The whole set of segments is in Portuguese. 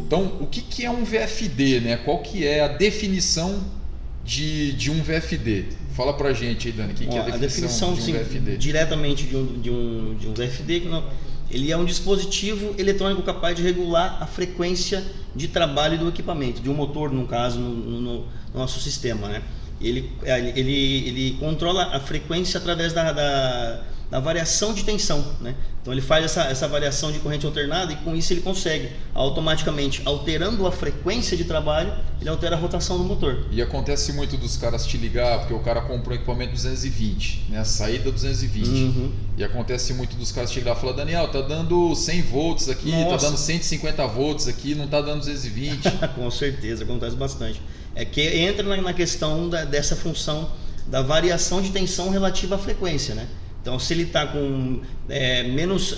Então, o que é um VFD, né? Qual que é a definição de um VFD? Fala pra gente aí, Dani, o que é a definição de um VFD? Diretamente de um VFD, ele é um dispositivo eletrônico capaz de regular a frequência de trabalho do equipamento, de um motor, no caso, no nosso sistema, né? Ele controla a frequência através da variação de tensão, né? Então ele faz essa variação de corrente alternada e com isso ele consegue automaticamente, alterando a frequência de trabalho, ele altera a rotação do motor. E acontece muito dos caras te ligar, porque o cara comprou um equipamento 220, né? A saída 220. E acontece muito dos caras te ligar e falar: Daniel, tá dando 100 volts aqui, tá dando 150 volts aqui, não tá dando 220. Com certeza, acontece bastante. É que entra na questão dessa função da variação de tensão relativa à frequência, né? Então, se ele está com menos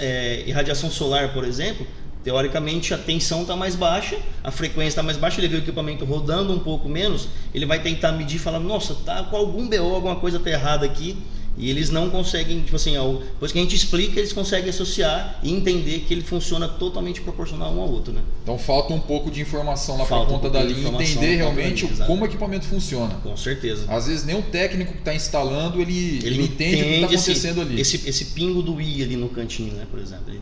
irradiação solar, por exemplo, teoricamente a tensão está mais baixa, a frequência está mais baixa, ele vê o equipamento rodando um pouco menos, ele vai tentar medir e falar: nossa, tá com algum BO, alguma coisa está errada aqui. E eles não conseguem, tipo assim, depois que a gente explica, eles conseguem associar e entender que ele funciona totalmente proporcional um ao outro, né? Então falta um pouco de informação lá para ponta da linha, entender realmente como o equipamento funciona. Com certeza. Às vezes nem o técnico que está instalando, ele entende o que está acontecendo ali. Esse pingo do I ali no cantinho, né, por exemplo.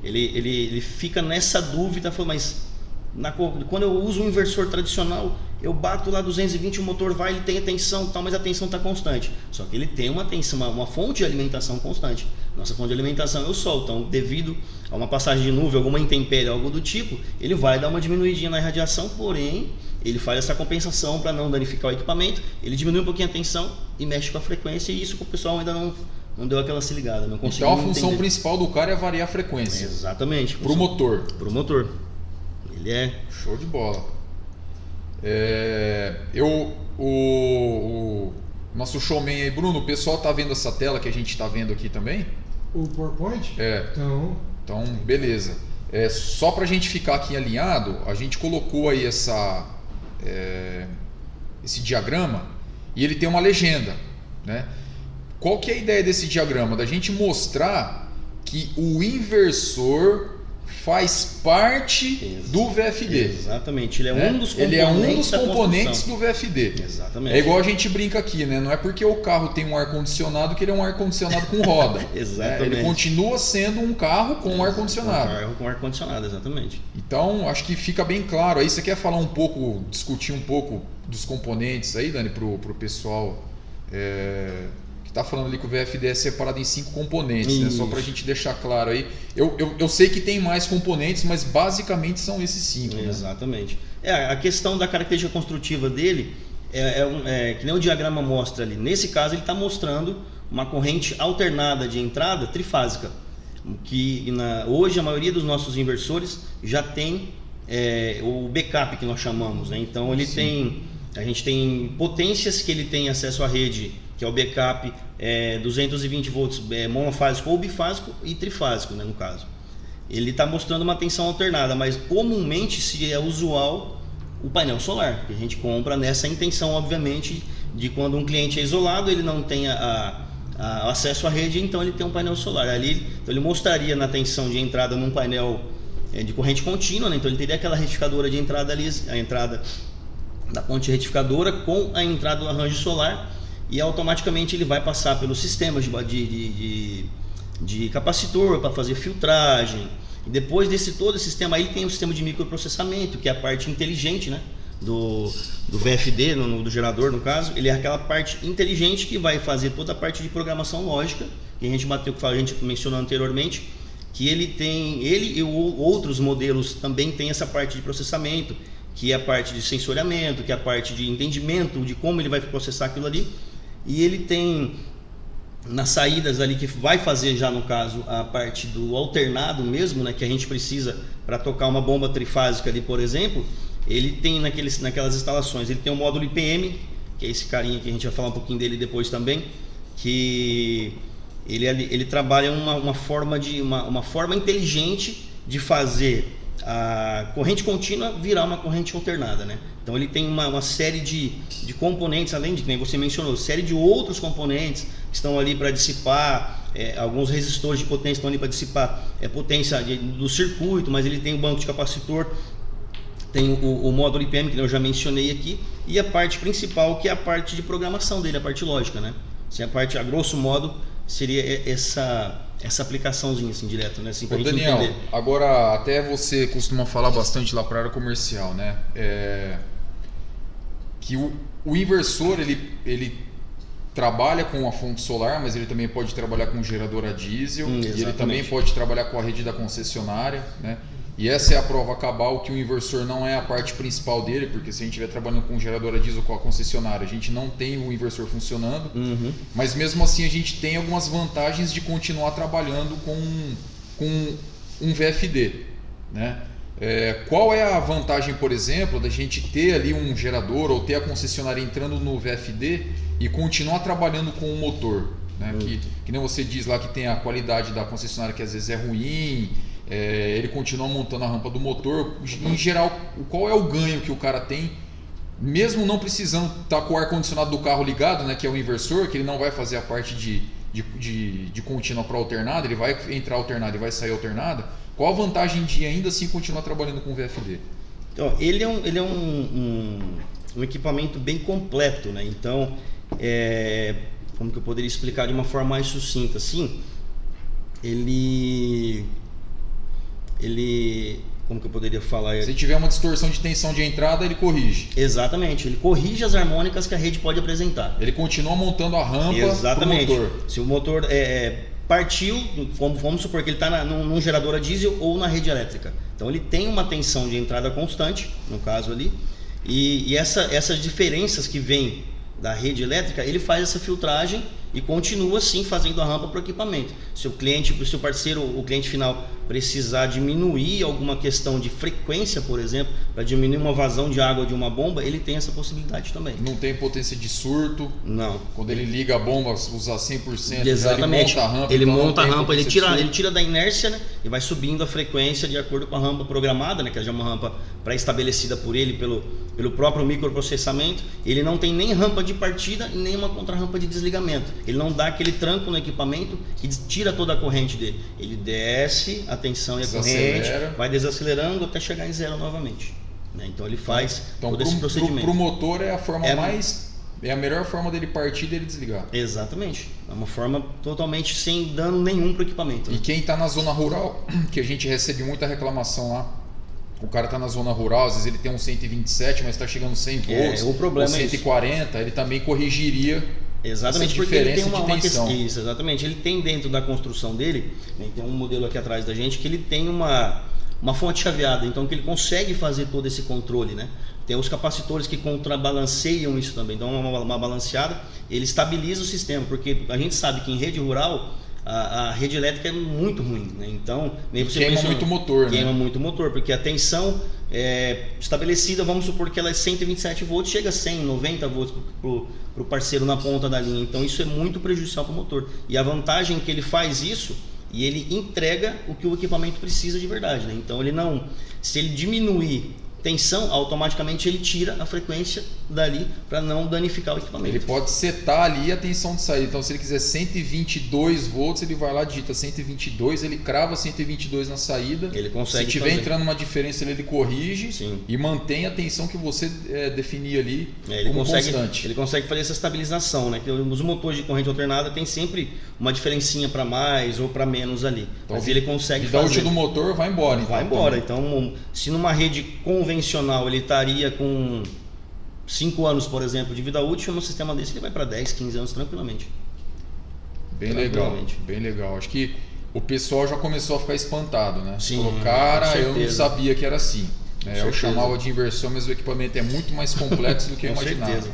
Ele fica nessa dúvida, mas quando eu uso um inversor tradicional, eu bato lá 220, o motor vai, ele tem a tensão, tal, mas a tensão está constante. Só que ele tem uma tensão, uma fonte de alimentação constante. Nossa fonte de alimentação é o sol. Então, devido a uma passagem de nuvem, alguma intempérie, algo do tipo, ele vai dar uma diminuidinha na irradiação, porém, ele faz essa compensação para não danificar o equipamento, ele diminui um pouquinho a tensão e mexe com a frequência, e isso que o pessoal ainda não deu aquela se ligada. Não conseguiu então a função principal do cara é variar a frequência. Exatamente. Para o motor. Para o motor. Ele é... Show de bola. O nosso showman aí, Bruno, o pessoal tá vendo essa tela que a gente tá vendo aqui também? O PowerPoint? Então, beleza. Só pra gente ficar aqui alinhado, a gente colocou aí esse diagrama e ele tem uma legenda, né? Qual que é a ideia desse diagrama? Da gente mostrar que o inversor faz parte do VFD. Exatamente, ele é um dos componentes, ele é um dos componentes do VFD. Exatamente. É igual a gente brinca aqui, né? Não é porque o carro tem um ar-condicionado que ele é um ar-condicionado com roda. Exatamente. Ele continua sendo um carro com ar-condicionado. Um carro com ar-condicionado, exatamente. Então, acho que fica bem claro. Aí você quer falar um pouco, discutir um pouco dos componentes aí, Dani, pro pessoal que está falando ali que o VFD é separado em 5 componentes, né? Só para a gente deixar claro aí. Eu sei que tem mais componentes, mas basicamente são esses 5. Exatamente. A questão da característica construtiva dele que nem o diagrama mostra ali. Nesse caso, ele está mostrando uma corrente alternada de entrada trifásica, que hoje a maioria dos nossos inversores já tem o backup, que nós chamamos, né? Então a gente tem potências que ele tem acesso à rede, que é o backup 220 volts monofásico ou bifásico e trifásico, né, no caso. Ele está mostrando uma tensão alternada, mas comumente se é usual o painel solar, que a gente compra nessa intenção, obviamente, de quando um cliente é isolado, ele não tem acesso à rede, então ele tem um painel solar. Então ele mostraria na tensão de entrada num painel de corrente contínua, né? Então ele teria aquela retificadora de entrada ali, a entrada da ponte retificadora com a entrada do arranjo solar, e automaticamente ele vai passar pelos sistemas de capacitor para fazer filtragem. E depois todo esse sistema aí tem o sistema de microprocessamento, que é a parte inteligente, né, do VFD, do gerador no caso. Ele é aquela parte inteligente que vai fazer toda a parte de programação lógica, que a gente mencionou anteriormente, que ele e outros modelos também tem essa parte de processamento, que é a parte de sensoriamento, que é a parte de entendimento de como ele vai processar aquilo ali. E ele tem nas saídas ali, que vai fazer já no caso a parte do alternado mesmo, né, que a gente precisa para tocar uma bomba trifásica ali, por exemplo. Ele tem naquelas instalações, ele tem o módulo IPM, que é esse carinha que a gente vai falar um pouquinho dele depois também, que ele trabalha uma forma inteligente de fazer a corrente contínua virar uma corrente alternada, né? Então ele tem uma série de componentes, além de, que nem você mencionou, série de outros componentes que estão ali para dissipar, alguns resistores de potência estão ali para dissipar potência do circuito, mas ele tem um banco de capacitor Tem o módulo IPM, que eu já mencionei aqui, e a parte principal, que é a parte de programação dele, a parte lógica, né? Assim, a parte, a grosso modo, seria essa aplicaçãozinha assim, direto, né? Assim, pra Ô, gente Daniel, entender. agora até você costuma falar bastante lá para a área comercial, né? Que o inversor, ele trabalha com a fonte solar, mas ele também pode trabalhar com gerador a diesel, e ele também pode trabalhar com a rede da concessionária, né? E essa é a prova cabal que o inversor não é a parte principal dele, porque se a gente estiver trabalhando com gerador a diesel com a concessionária, a gente não tem o inversor funcionando, mas mesmo assim a gente tem algumas vantagens de continuar trabalhando com um VFD, né? Qual é a vantagem, por exemplo, da gente ter ali um gerador ou ter a concessionária entrando no VFD e continuar trabalhando com o motor, né? Que nem você diz lá que tem a qualidade da concessionária que às vezes é ruim, ele continua montando a rampa do motor. Em geral, qual é o ganho que o cara tem, mesmo não precisando estar com o ar-condicionado do carro ligado, né? Que é o inversor, que ele não vai fazer a parte de contínua para alternada, ele vai entrar alternada e vai sair alternada. Qual a vantagem de ainda assim continuar trabalhando com o VFD? Então, ele é um equipamento bem completo, né? Então, como que eu poderia explicar de uma forma mais sucinta? Assim, como que eu poderia falar? Se tiver uma distorção de tensão de entrada, ele corrige. Exatamente, ele corrige as harmônicas que a rede pode apresentar. Ele continua montando a rampa para o motor. Se o motor partiu, vamos supor que ele está num gerador a diesel ou na rede elétrica. Então ele tem uma tensão de entrada constante, no caso ali, e essas diferenças que vêm da rede elétrica, ele faz essa filtragem e continua assim fazendo a rampa para o equipamento. Se o parceiro, o cliente final, precisar diminuir alguma questão de frequência, por exemplo, para diminuir uma vazão de água de uma bomba, ele tem essa possibilidade também. Não tem potência de surto. Não. Quando ele liga a bomba, usar 100%, exatamente. Ele monta a rampa, ele tira da inércia, né, e vai subindo a frequência de acordo com a rampa programada, né, que é uma rampa pré-estabelecida por ele, pelo próprio microprocessamento. Ele não tem nem rampa de partida e nem uma contra-rampa de desligamento. Ele não dá aquele tranco no equipamento que tira toda a corrente dele. Ele desce a tensão e a corrente, vai desacelerando até chegar em zero novamente, né? Então ele faz todo esse procedimento. Para o motor é a forma é a melhor forma dele partir e dele desligar. Exatamente. É uma forma totalmente sem dano nenhum para o equipamento. E quem está na zona rural, que a gente recebe muita reclamação lá, o cara está na zona rural, às vezes ele tem um 127, mas está chegando 100 volts, o problema ou 140, ele também corrigiria. Exatamente, porque ele tem uma questão. Isso, exatamente. Ele tem dentro da construção dele, né, tem um modelo aqui atrás da gente, que ele tem uma fonte chaveada, então que ele consegue fazer todo esse controle, né? Tem os capacitores que contrabalanceiam isso também, dão uma balanceada, ele estabiliza o sistema, porque a gente sabe que em rede rural a rede elétrica é muito ruim, né? Então queima muito motor, queima muito motor, porque a tensão estabelecida, vamos supor que ela é 127 volts, chega a 100, 90 volts para o parceiro na ponta da linha. Então isso é muito prejudicial para o motor. E a vantagem é que ele faz isso e ele entrega o que o equipamento precisa de verdade, né? Então ele não, se ele diminuir tensão, automaticamente ele tira a frequência dali para não danificar o equipamento. Ele pode setar ali a tensão de saída. Então se ele quiser 122 volts, ele vai lá, digita 122, ele crava 122 na saída. Ele consegue. Se tiver entrando uma diferença, ele corrige. Sim. E mantém a tensão que você definir ali como constante. Ele consegue fazer essa estabilização, né? Que os motores de corrente alternada tem sempre uma diferencinha para mais ou para menos ali. Então, mas ele consegue fazer. A vida útil do motor vai embora. Vai embora. Então, se numa rede convencional ele estaria com 5 anos, por exemplo, de vida útil, no sistema desse ele vai para 10, 15 anos tranquilamente. Bem legal. Acho que o pessoal já começou a ficar espantado, né? Sim, falou, cara, eu não sabia que era assim. Eu chamava de inversor, mas o equipamento é muito mais complexo do que eu imaginava. Certeza.